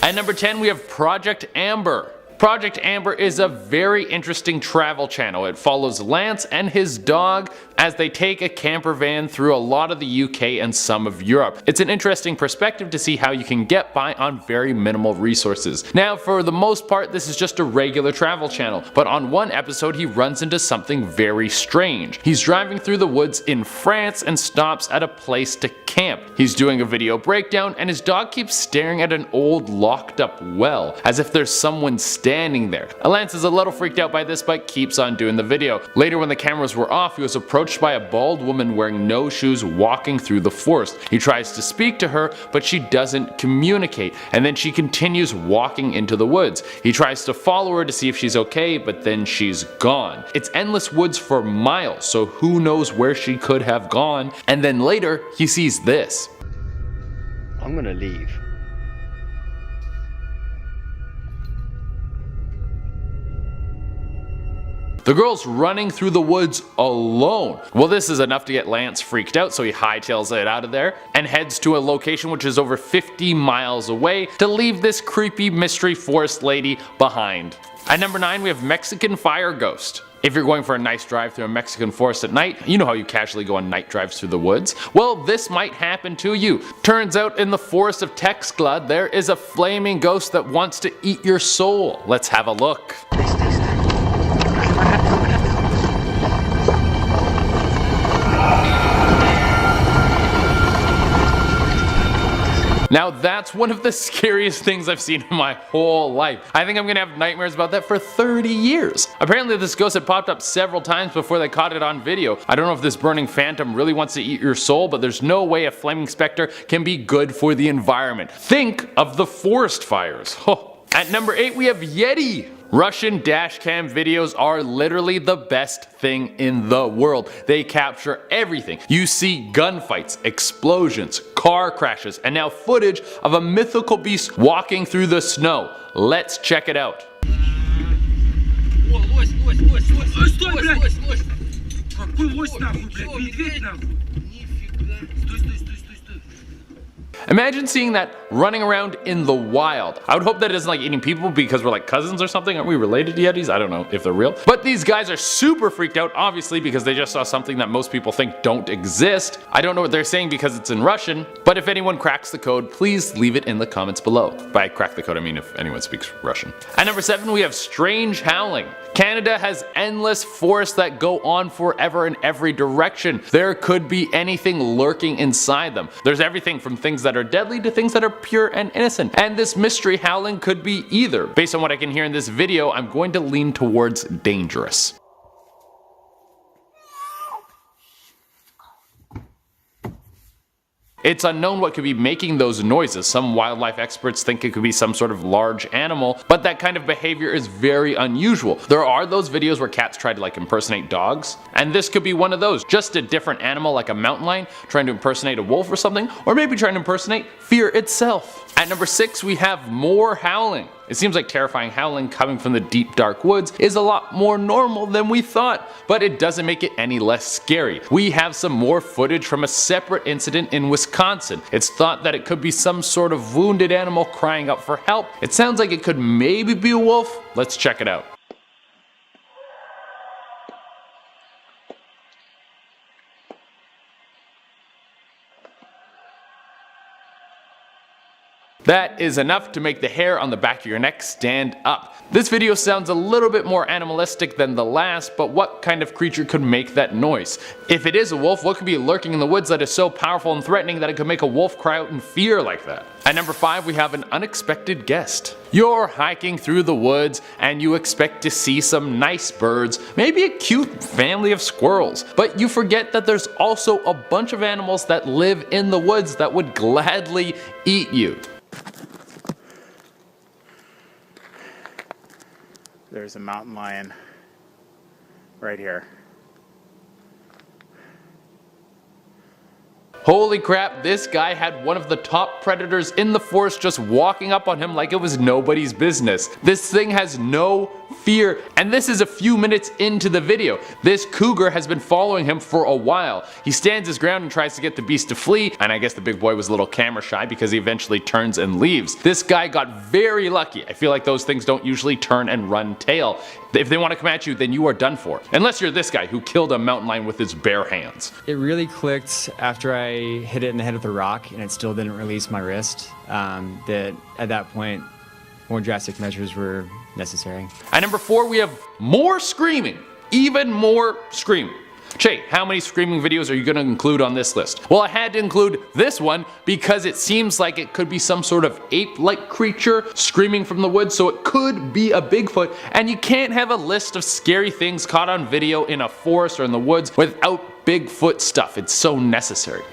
At number 10 we have Project Amber. Project Amber is a very interesting travel channel. It follows Lance and his dog as they take a camper van through a lot of the UK and some of Europe. It's an interesting perspective to see how you can get by on very minimal resources. Now for the most part this is just a regular travel channel, but on one episode he runs into something very strange. He's driving through the woods in France and stops at a place to camp. He's doing a video breakdown and his dog keeps staring at an old locked up well, as if there's someone standing there. Lance is a little freaked out by this but keeps on doing the video. Later when the cameras were off he was approached by a bald woman wearing no shoes walking through the forest. He tries to speak to her but she doesn't communicate, and then she continues walking into the woods. He tries to follow her to see if she's okay, but then she's gone. It's endless woods for miles, so who knows where she could have gone. And then later he sees this. I'm gonna leave. The girl's running through the woods alone. Well, this is enough to get Lance freaked out, so he hightails it out of there and heads to a location which is over 50 miles away to leave this creepy mystery forest lady behind. At number 9 we have Mexican Fire Ghost. If you're going for a nice drive through a Mexican forest at night, you know how you casually go on night drives through the woods? Well, this might happen to you. Turns out in the forest of Texcla there is a flaming ghost that wants to eat your soul. Let's have a look. Now that's one of the scariest things I've seen in my whole life. I think I'm gonna have nightmares about that for 30 years. Apparently this ghost had popped up several times before they caught it on video. I don't know if this burning phantom really wants to eat your soul, but there's no way a flaming specter can be good for the environment. Think of the forest fires. At number 8 we have Yeti. Russian dashcam videos are literally the best thing in the world. They capture everything. You see gunfights, explosions, car crashes, and now footage of a mythical beast walking through the snow. Let's check it out. Imagine seeing that running around in the wild. I would hope that it isn't like eating people because we're like cousins or something. Aren't we related to Yetis? I don't know if they're real. But these guys are super freaked out, obviously, because they just saw something that most people think don't exist. I don't know what they're saying because it's in Russian, but if anyone cracks the code, please leave it in the comments below. By crack the code, I mean if anyone speaks Russian. At number 7 we have Strange Howling. Canada has endless forests that go on forever in every direction. There could be anything lurking inside them. There's everything from things that are deadly to things that are pure and innocent. And this mystery howling could be either. Based on what I can hear in this video, I'm going to lean towards dangerous. It's unknown what could be making those noises. Some wildlife experts think it could be some sort of large animal, but that kind of behavior is very unusual. There are those videos where cats try to impersonate dogs, and this could be one of those. Just a different animal like a mountain lion trying to impersonate a wolf or something, or maybe trying to impersonate fear itself. At number 6 we have more howling. It seems like terrifying howling coming from the deep dark woods is a lot more normal than we thought, but it doesn't make it any less scary. We have some more footage from a separate incident in Wisconsin. It's thought that it could be some sort of wounded animal crying out for help. It sounds like it could maybe be a wolf. Let's check it out. That is enough to make the hair on the back of your neck stand up. This video sounds a little bit more animalistic than the last, but what kind of creature could make that noise? If it is a wolf, what could be lurking in the woods that is so powerful and threatening that it could make a wolf cry out in fear like that? At number 5 we have an unexpected guest. You're hiking through the woods and you expect to see some nice birds, maybe a cute family of squirrels, but you forget that there's also a bunch of animals that live in the woods that would gladly eat you. There's a mountain lion right here. Holy crap, this guy had one of the top predators in the forest just walking up on him like it was nobody's business. This thing has no fear, and this is a few minutes into the video. This cougar has been following him for a while. He stands his ground and tries to get the beast to flee, and I guess the big boy was a little camera shy because he eventually turns and leaves. This guy got very lucky. I feel like those things don't usually turn and run tail. If they want to come at you, then you are done for. Unless you're this guy who killed a mountain lion with his bare hands. It really clicked after I hit it in the head with a rock and it still didn't release my wrist. That at that point, more drastic measures were necessary. At number 4, we have more screaming. Even more screaming. Che, how many screaming videos are you going to include on this list? Well, I had to include this one because it seems like it could be some sort of ape-like creature screaming from the woods, so it could be a Bigfoot, and you can't have a list of scary things caught on video in a forest or in the woods without Bigfoot stuff. It's so necessary.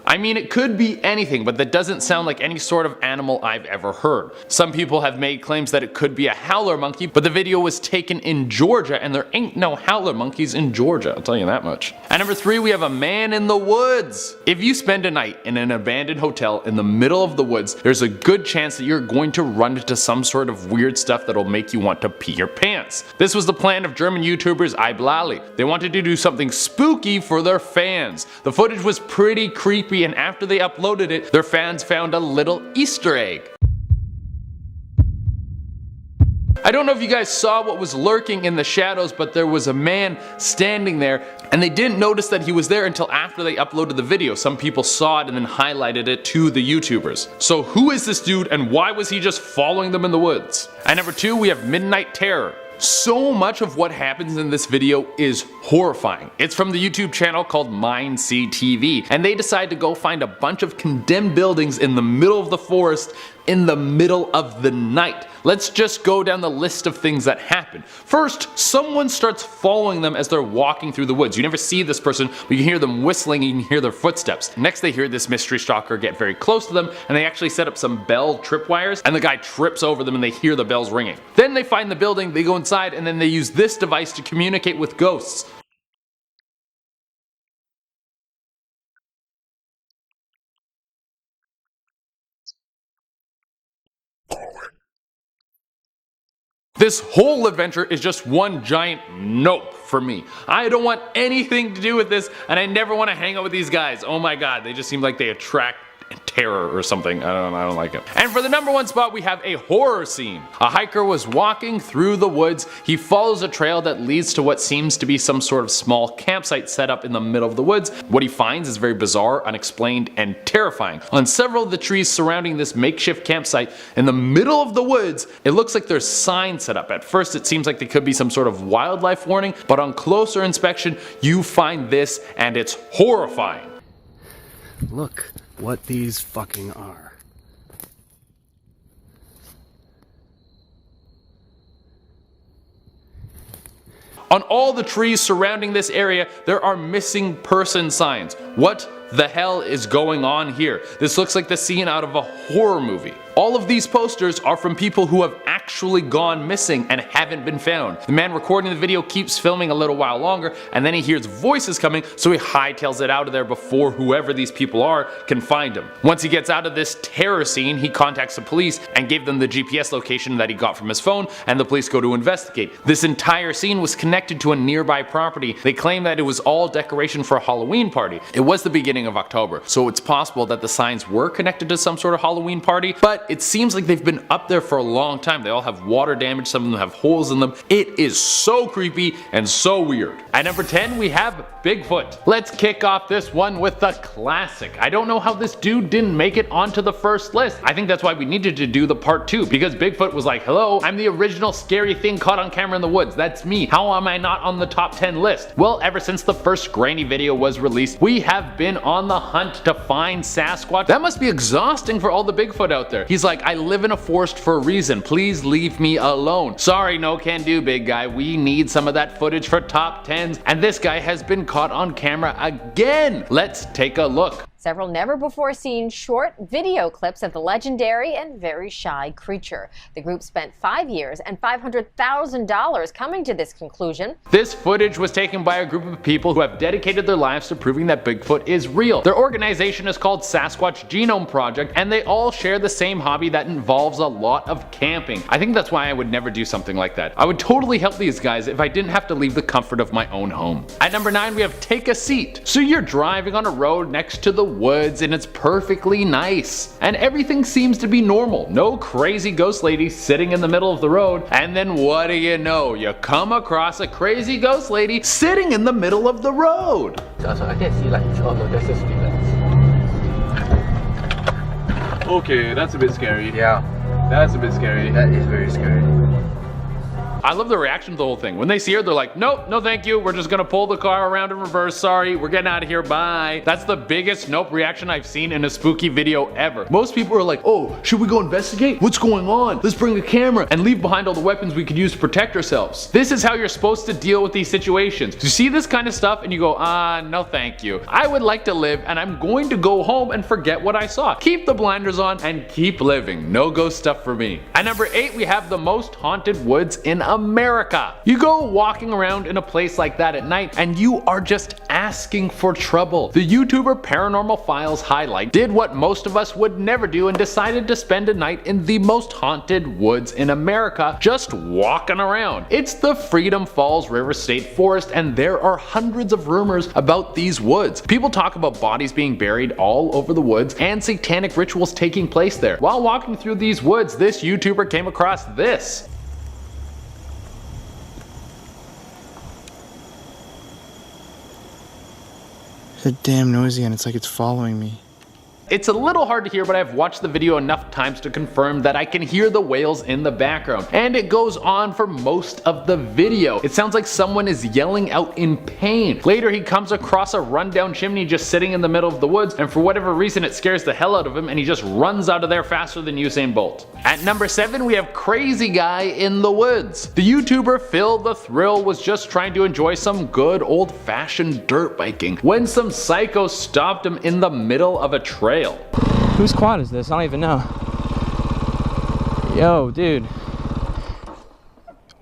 I mean, it could be anything, but that doesn't sound like any sort of animal I've ever heard. Some people have made claims that it could be a howler monkey, but the video was taken in Georgia and there ain't no howler monkeys in Georgia, I'll tell you that much. At number 3, we have a man in the woods. If you spend a night in an abandoned hotel in the middle of the woods, there's a good chance that you're going to run into some sort of weird stuff that'll make you want to pee your pants. This was the plan of German YouTubers Iblali. They wanted to do something spooky for their fans. The footage was pretty creepy, and after they uploaded it, their fans found a little Easter egg. I don't know if you guys saw what was lurking in the shadows, but there was a man standing there, and they didn't notice that he was there until after they uploaded the video. Some people saw it and then highlighted it to the YouTubers. So who is this dude and why was he just following them in the woods? At number 2, we have Midnight Terror. So much of what happens in this video is horrifying. It's from the YouTube channel called MindSeeTV, and they decide to go find a bunch of condemned buildings in the middle of the forest in the middle of the night. Let's just go down the list of things that happen. First, someone starts following them as they're walking through the woods. You never see this person, but you can hear them whistling, you can hear their footsteps. Next, they hear this mystery stalker get very close to them, and they actually set up some bell tripwires, and the guy trips over them and they hear the bells ringing. Then they find the building, they go inside, and then they use this device to communicate with ghosts. This whole adventure is just one giant nope for me. I don't want anything to do with this, and I never want to hang out with these guys. Oh my god, they just seem like they attract terror or something. I don't like it. And for the number 1 spot, we have a horror scene. A hiker was walking through the woods. He follows a trail that leads to what seems to be some sort of small campsite set up in the middle of the woods. What he finds is very bizarre, unexplained, and terrifying. On several of the trees surrounding this makeshift campsite in the middle of the woods, it looks like there's signs set up. At first, it seems like they could be some sort of wildlife warning, but on closer inspection, you find this, and it's horrifying. Look what these fucking are. On all the trees surrounding this area, there are missing person signs. What the hell is going on here? This looks like the scene out of a horror movie. All of these posters are from people who have actually gone missing and haven't been found. The man recording the video keeps filming a little while longer, and then he hears voices coming, so he hightails it out of there before whoever these people are can find him. Once he gets out of this terror scene, he contacts the police and gave them the GPS location that he got from his phone, and the police go to investigate. This entire scene was connected to a nearby property. They claim that it was all decoration for a Halloween party. It was the beginning of October, so it's possible that the signs were connected to some sort of Halloween party, but it seems like they've been up there for a long time. They all have water damage, some of them have holes in them. It is so creepy and so weird. At number 10, we have Bigfoot. Let's kick off this one with the classic. I don't know how this dude didn't make it onto the first list. I think that's why we needed to do the part 2, because Bigfoot was like, hello, I'm the original scary thing caught on camera in the woods. That's me. How am I not on the top 10 list? Well, ever since the first grainy video was released, we have been on the hunt to find Sasquatch. That must be exhausting for all the Bigfoot out there. He's like, I live in a forest for a reason. Please leave me alone. Sorry, no can do, big guy. We need some of that footage for top 10s, and this guy has been caught on camera again. Let's take a look. several never-before-seen short video clips of the legendary and very shy creature. The group spent 5 years and $500,000 coming to this conclusion. This footage was taken by a group of people who have dedicated their lives to proving that Bigfoot is real. Their organization is called Sasquatch Genome Project, and they all share the same hobby that involves a lot of camping. I think that's why I would never do something like that. I would totally help these guys if I didn't have to leave the comfort of my own home. At number 9, we have Take a Seat. So you're driving on a road next to the woods and it's perfectly nice, and everything seems to be normal. No crazy ghost lady sitting in the middle of the road, and then what do you know? You come across a crazy ghost lady sitting in the middle of the road. I can see like all the there's street lights. Okay, that's a bit scary. Yeah, That's a bit scary. that is very scary. I love the reaction to the whole thing. When they see her, they're like, nope, no thank you, we're just gonna pull the car around in reverse, sorry, we're getting out of here, bye. That's the biggest nope reaction I've seen in a spooky video ever. Most people are like, oh, should we go investigate? What's going on? Let's bring a camera and leave behind all the weapons we could use to protect ourselves. This is how you're supposed to deal with these situations. You see this kind of stuff and you go, no thank you. I would like to live and I'm going to go home and forget what I saw. Keep the blinders on and keep living. No ghost stuff for me. At number 8, we have the most haunted woods in America. You go walking around in a place like that at night and you are just asking for trouble. The YouTuber Paranormal Files Highlight did what most of us would never do and decided to spend a night in the most haunted woods in America, just walking around. It's the Freedom Falls River State Forest, and there are hundreds of rumors about these woods. People talk about bodies being buried all over the woods and satanic rituals taking place there. While walking through these woods, this YouTuber came across this. It's damn noisy and it's like it's following me. It's a little hard to hear, but I've watched the video enough times to confirm that I can hear the whales in the background, and it goes on for most of the video. It sounds like someone is yelling out in pain. Later he comes across a rundown chimney just sitting in the middle of the woods, and for whatever reason it scares the hell out of him and he just runs out of there faster than Usain Bolt. At number 7, we have Crazy Guy in the Woods. The YouTuber Phil the Thrill was just trying to enjoy some good old-fashioned dirt biking when some psycho stopped him in the middle of a trail. Whose quad is this? I don't even know. Yo, dude.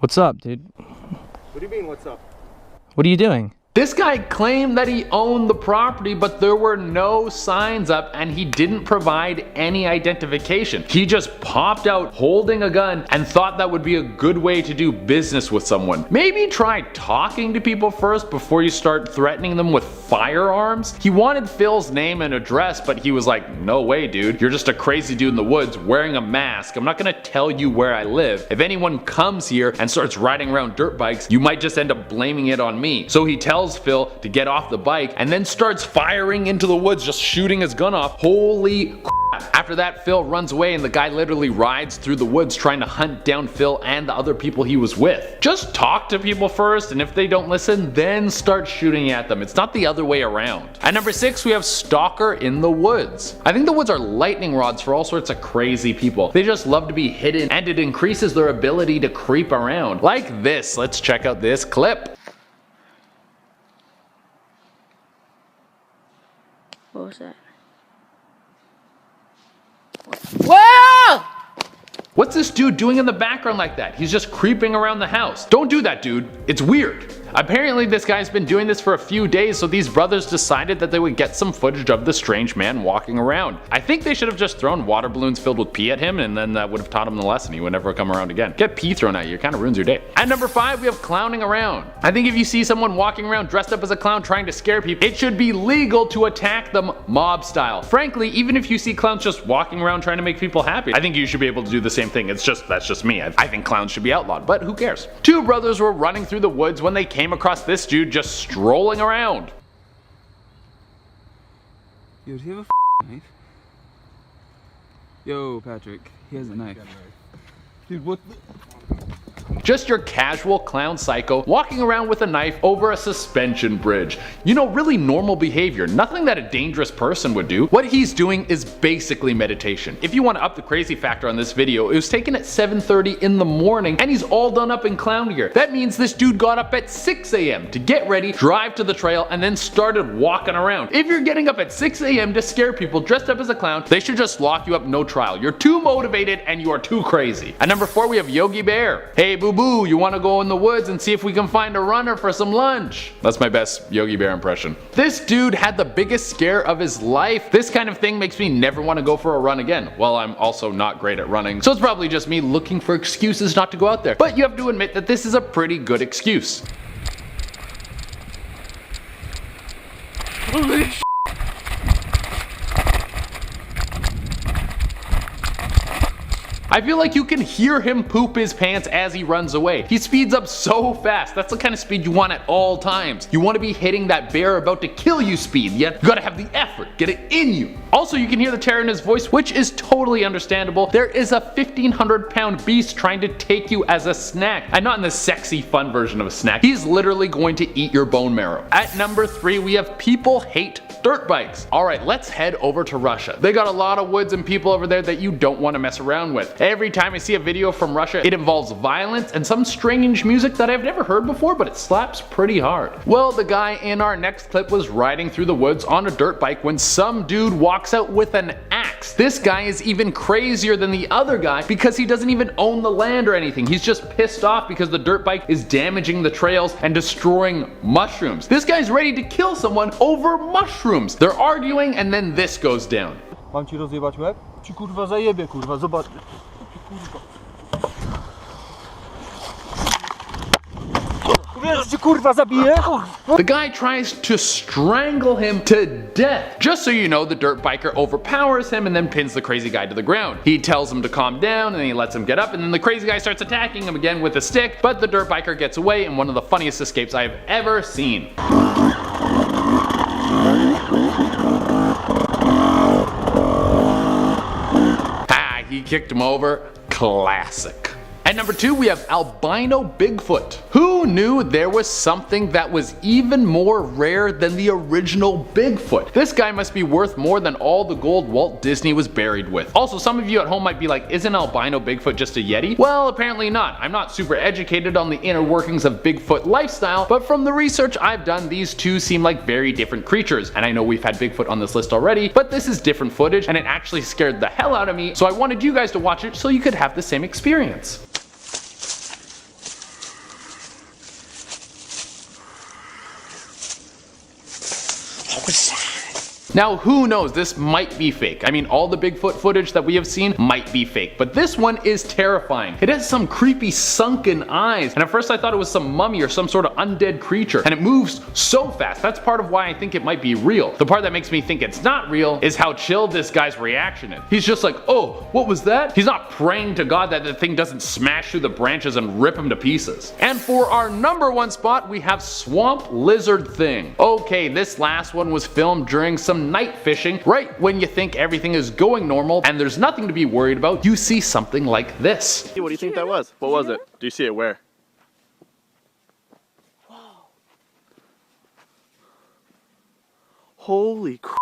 What's up, dude? What do you mean, what's up? What are you doing? This guy claimed that he owned the property, but there were no signs up and he didn't provide any identification. He just popped out holding a gun and thought that would be a good way to do business with someone. Maybe try talking to people first before you start threatening them with firearms. He wanted Phil's name and address, but he was like, no way, dude. You're just a crazy dude in the woods wearing a mask. I'm not gonna tell you where I live. If anyone comes here and starts riding around dirt bikes, you might just end up blaming it on me. So he tells Phil to get off the bike and then starts firing into the woods, just shooting his gun off. Holy crap. After that, Phil runs away and the guy literally rides through the woods trying to hunt down Phil and the other people he was with. Just talk to people first, and if they don't listen, then start shooting at them. It's not the other way around. At number 6, we have Stalker in the Woods. I think the woods are lightning rods for all sorts of crazy people. They just love to be hidden, and it increases their ability to creep around. Like this. Let's check out this clip. What was that? Whoa! What's this dude doing in the background like that? He's just creeping around the house. Don't do that, dude. It's weird. Apparently this guy's been doing this for a few days, so these brothers decided that they would get some footage of the strange man walking around. I think they should have just thrown water balloons filled with pee at him, and then that would have taught him the lesson. He would never come around again. Get pee thrown at you, it kind of ruins your day. At number 5, we have clowning around. I think if you see someone walking around dressed up as a clown trying to scare people, it should be legal to attack them mob style. Frankly, even if you see clowns just walking around trying to make people happy, I think you should be able to do the same thing. That's just me. I think clowns should be outlawed, but who cares? Two brothers were running through the woods when they came across this dude just strolling around. Yo, does he have a knife? Yo, Patrick, he has a knife. Dude, what the? Just your casual clown psycho walking around with a knife over a suspension bridge. You know, really normal behavior, nothing that a dangerous person would do. What he's doing is basically meditation. If you want to up the crazy factor on this video, it was taken at 7:30 in the morning and he's all done up in clown gear. That means this dude got up at 6 a.m. to get ready, drive to the trail, and then started walking around. If you're getting up at 6 a.m. to scare people dressed up as a clown, they should just lock you up no trial. You're too motivated and you are too crazy. At number 4 we have Yogi Bear. Hey boo boo, you want to go in the woods and see if we can find a runner for some lunch? That's my best Yogi Bear impression. This dude had the biggest scare of his life. This kind of thing makes me never want to go for a run again. Well, I'm also not great at running, so it's probably just me looking for excuses not to go out there. But you have to admit that this is a pretty good excuse. Holy sh**. I feel like you can hear him poop his pants as he runs away. He speeds up so fast. That's the kind of speed you want at all times. You want to be hitting that bear about to kill you speed, yet you gotta have the effort, get it in you. Also, you can hear the terror in his voice, which is totally understandable. There is a 1,500-pound beast trying to take you as a snack, and not in the sexy fun version of a snack. He's literally going to eat your bone marrow. At number 3 we have people hate dirt bikes. Alright, let's head over to Russia. They got a lot of woods and people over there that you don't want to mess around with. Every time I see a video from Russia, it involves violence and some strange music that I've never heard before, but it slaps pretty hard. Well, the guy in our next clip was riding through the woods on a dirt bike when some dude walks out with an axe. This guy is even crazier than the other guy because he doesn't even own the land or anything. He's just pissed off because the dirt bike is damaging the trails and destroying mushrooms. This guy's ready to kill someone over mushrooms. They're arguing and then this goes down. Mam ci rozjebać łeb? Ci kurwa zajebie, kurwa, zobacz. Kurwa. The guy tries to strangle him to death. Just so you know, the dirt biker overpowers him and then pins the crazy guy to the ground. He tells him to calm down and then he lets him get up, and then the crazy guy starts attacking him again with a stick, but the dirt biker gets away in one of the funniest escapes I have ever seen. He kicked him over. Classic. At number 2 we have Albino Bigfoot. Who knew there was something that was even more rare than the original Bigfoot? This guy must be worth more than all the gold Walt Disney was buried with. Also, some of you at home might be like, isn't Albino Bigfoot just a Yeti? Well, apparently not. I'm not super educated on the inner workings of Bigfoot lifestyle, but from the research I've done, these two seem like very different creatures. And I know we've had Bigfoot on this list already, but this is different footage and it actually scared the hell out of me, so I wanted you guys to watch it so you could have the same experience. Now, who knows, this might be fake. I mean, all the Bigfoot footage that we have seen might be fake, but this one is terrifying. It has some creepy sunken eyes, and at first I thought it was some mummy or some sort of undead creature, and it moves so fast. That's part of why I think it might be real. The part that makes me think it's not real is how chill this guy's reaction is. He's just like, oh, what was that? He's not praying to God that the thing doesn't smash through the branches and rip him to pieces. And for our number 1 spot, we have Swamp Lizard Thing. Okay, this last one was filmed during some night fishing. Right when you think everything is going normal and there's nothing to be worried about, you see something like this. What do you think that was? What was it? Do you see it where? Whoa. Holy crap.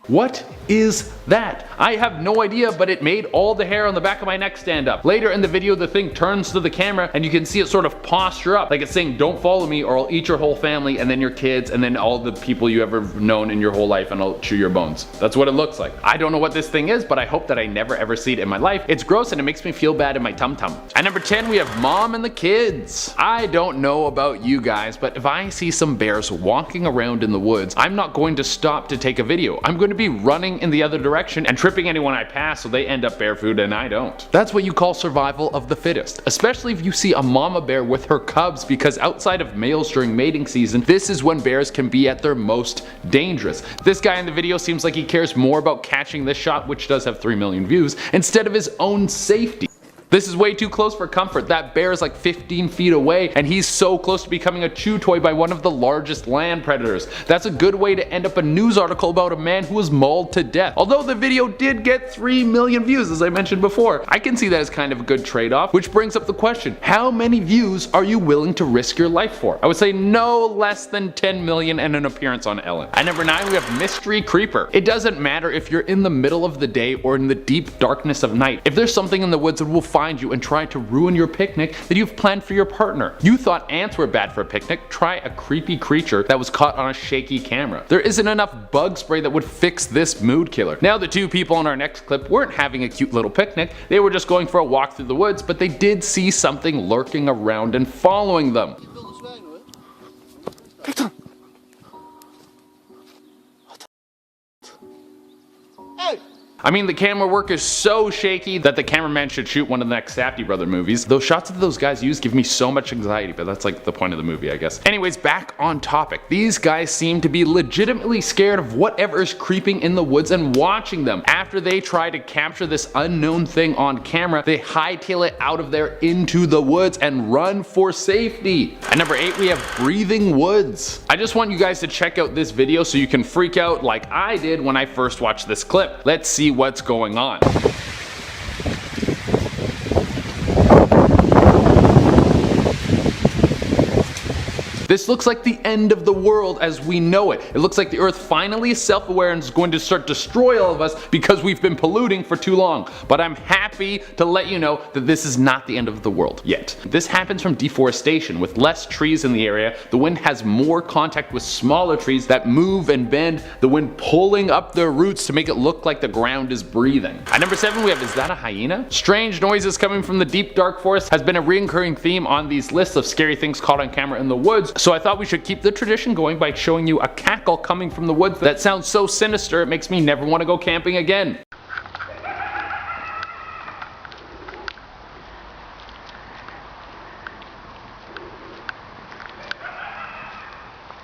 What is that? I have no idea, but it made all the hair on the back of my neck stand up. Later in the video, the thing turns to the camera and you can see it sort of posture up, like it's saying, don't follow me or I'll eat your whole family and then your kids and then all the people you ever known in your whole life and I'll chew your bones. That's what it looks like. I don't know what this thing is, but I hope that I never ever see it in my life. It's gross and it makes me feel bad in my tum-tum. At number 10, we have Mom and the Kids. I don't know about you guys, but if I see some bears walking around in the woods, I'm not going to stop to take a video. I'm going to be running in the other direction and tripping anyone I pass so they end up barefoot and I don't. That's what you call survival of the fittest, especially if you see a mama bear with her cubs, because outside of males during mating season, this is when bears can be at their most dangerous. This guy in the video seems like he cares more about catching this shot, which does have 3 million views, instead of his own safety. This is way too close for comfort. That bear is like 15 feet away, and he's so close to becoming a chew toy by one of the largest land predators. That's a good way to end up a news article about a man who was mauled to death. Although the video did get 3 million views, as I mentioned before, I can see that as kind of a good trade-off, which brings up the question, how many views are you willing to risk your life for? I would say no less than 10 million and an appearance on Ellen. At number 9, we have Mystery Creeper. It doesn't matter if you're in the middle of the day or in the deep darkness of night. If there's something in the woods that will find you and try to ruin your picnic that you've planned for your partner. You thought ants were bad for a picnic, try a creepy creature that was caught on a shaky camera. There isn't enough bug spray that would fix this mood killer. Now the two people in our next clip weren't having a cute little picnic, they were just going for a walk through the woods, but they did see something lurking around and following them. I mean, the camera work is so shaky that the cameraman should shoot one of the next Safdie brother movies. Those shots that those guys use give me so much anxiety, but that's like the point of the movie, I guess. Anyways, back on topic. These guys seem to be legitimately scared of whatever is creeping in the woods and watching them. After they try to capture this unknown thing on camera, they hightail it out of there into the woods and run for safety. At number 8, we have Breathing Woods. I just want you guys to check out this video so you can freak out like I did when I first watched this clip. Let's see what's going on. This looks like the end of the world as we know it. It looks like the earth finally is self-aware and is going to start to destroy all of us because we've been polluting for too long. But I'm happy to let you know that this is not the end of the world yet. This happens from deforestation. With less trees in the area, the wind has more contact with smaller trees that move and bend, the wind pulling up their roots to make it look like the ground is breathing. At number 7, we have Is That a Hyena? Strange noises coming from the deep dark forest has been a recurring theme on these lists of scary things caught on camera in the woods. So I thought we should keep the tradition going by showing you a cackle coming from the woods that sounds so sinister it makes me never want to go camping again.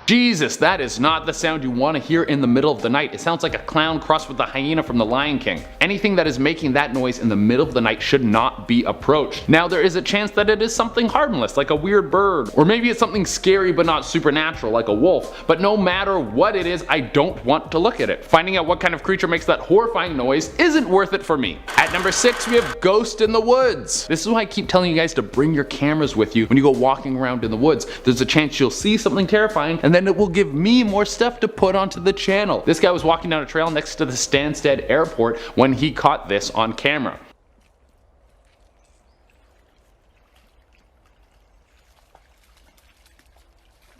Jesus, that is not the sound you want to hear in the middle of the night. It sounds like a clown crossed with the hyena from The Lion King. Anything that is making that noise in the middle of the night should not be approached. Now there is a chance that it is something harmless like a weird bird, or maybe it's something scary but not supernatural like a wolf, but no matter what it is, I don't want to look at it. Finding out what kind of creature makes that horrifying noise isn't worth it for me. At number 6, we have Ghost in the Woods. This is why I keep telling you guys to bring your cameras with you when you go walking around in the woods. There's a chance you'll see something terrifying and then it will give me more stuff to put onto the channel. This guy was walking down a trail next to the Stansted airport when he caught this on camera.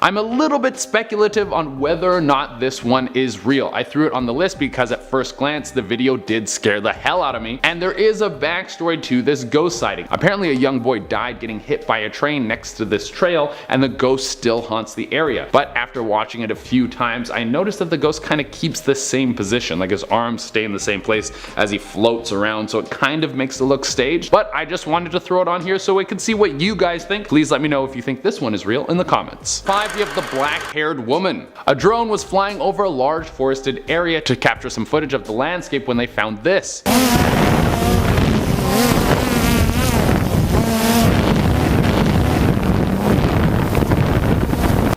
I'm a little bit speculative on whether or not this one is real. I threw it on the list because at first glance the video did scare the hell out of me, and there is a backstory to this ghost sighting. Apparently a young boy died getting hit by a train next to this trail, and the ghost still haunts the area. But after watching it a few times, I noticed that the ghost kind of keeps the same position, like his arms stay in the same place as he floats around, so it kind of makes it look staged. But I just wanted to throw it on here so we could see what you guys think. Please let me know if you think this one is real in the comments. 5, we have the Blackhaired Woman. A drone was flying over a large forested area to capture some footage of the landscape when they found this.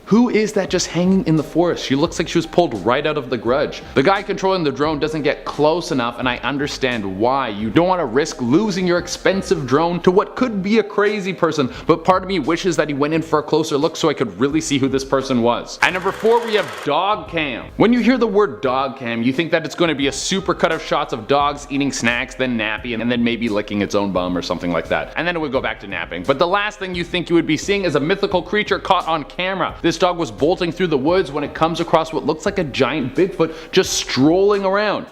Who is that just hanging in the forest? She looks like she was pulled right out of The Grudge. The guy controlling the drone doesn't get close enough, and I understand why. You don't want to risk losing your expensive drone to what could be a crazy person, but part of me wishes that he went in for a closer look so I could really see who this person was. At number 4, we have dog cam. When you hear the word dog cam, you think that it's going to be a super cut of shots of dogs eating snacks, then napping, and then maybe licking its own bum or something like that. And then it would go back to napping. But the last thing you think you would be seeing is a mythical creature caught on camera. This dog was bolting through the woods when it comes across what looks like a giant Bigfoot just strolling around.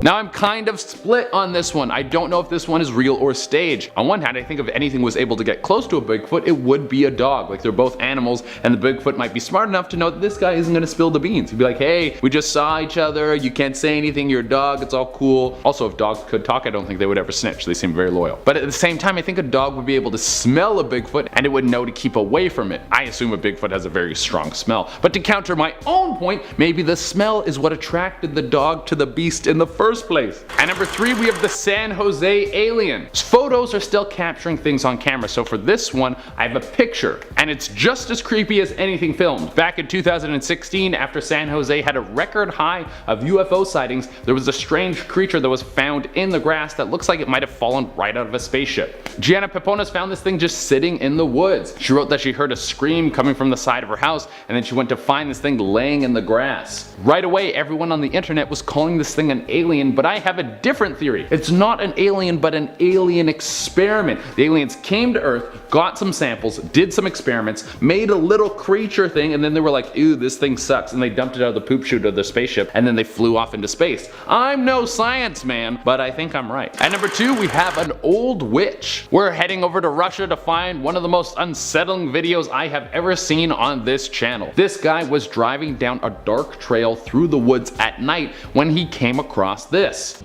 Now I'm kind of split on this one. I don't know if this one is real or stage. On one hand, I think if anything was able to get close to a Bigfoot, it would be a dog. Like, they're both animals, and the Bigfoot might be smart enough to know that this guy isn't gonna spill the beans. He'd be like, hey, we just saw each other, you can't say anything, you're a dog, it's all cool. Also, if dogs could talk, I don't think they would ever snitch. They seem very loyal. But at the same time, I think a dog would be able to smell a Bigfoot, and it would know to keep away from it. I assume a Bigfoot has a very strong smell. But to counter my own point, maybe the smell is what attracted the dog to the beast in the first place. At number 3, we have the San Jose alien. Photos are still capturing things on camera, so for this one, I have a picture, and it's just as creepy as anything filmed. Back in 2016, after San Jose had a record high of UFO sightings, there was a strange creature that was found in the grass that looks like it might have fallen right out of a spaceship. Gianna Peponas found this thing just sitting in the woods. She wrote that she heard a scream coming from the side of her house, and then she went to find this thing laying in the grass. Right away, everyone on the internet was calling this thing an alien, but I have a different theory. It's not an alien, but an alien experiment. The aliens came to Earth, got some samples, did some experiments, made a little creature thing, and then they were like, ew, this thing sucks, and they dumped it out of the poop chute of the spaceship, and then they flew off into space. I'm no science man, but I think I'm right. At number 2, we have an old witch. We're heading over to Russia to find one of the most unsettling videos I have ever seen on this channel. This guy was driving down a dark trail through the woods at night when he came across this.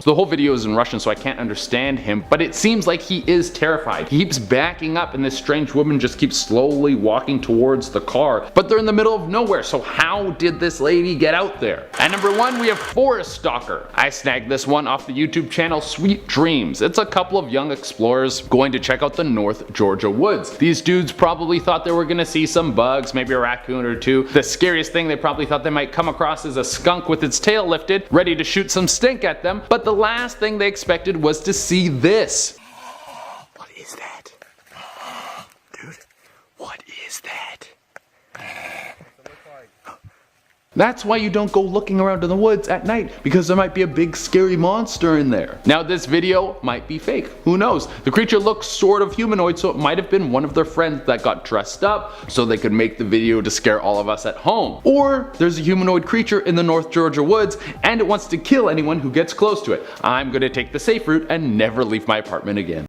So the whole video is in Russian, so I can't understand him, but it seems like he is terrified. He keeps backing up, and this strange woman just keeps slowly walking towards the car, but they're in the middle of nowhere, so how did this lady get out there? At number 1, we have Forest Stalker. I snagged this one off the YouTube channel Sweet Dreams. It's a couple of young explorers going to check out the North Georgia woods. These dudes probably thought they were gonna see some bugs, maybe a raccoon or two. The scariest thing they probably thought they might come across is a skunk with its tail lifted, ready to shoot some stink at them, but the last thing they expected was to see this. What is that? Dude, what is that? That's why you don't go looking around in the woods at night, because there might be a big scary monster in there. Now this video might be fake, who knows? The creature looks sort of humanoid, so it might have been one of their friends that got dressed up so they could make the video to scare all of us at home. Or there's a humanoid creature in the North Georgia woods and it wants to kill anyone who gets close to it. I'm gonna take the safe route and never leave my apartment again.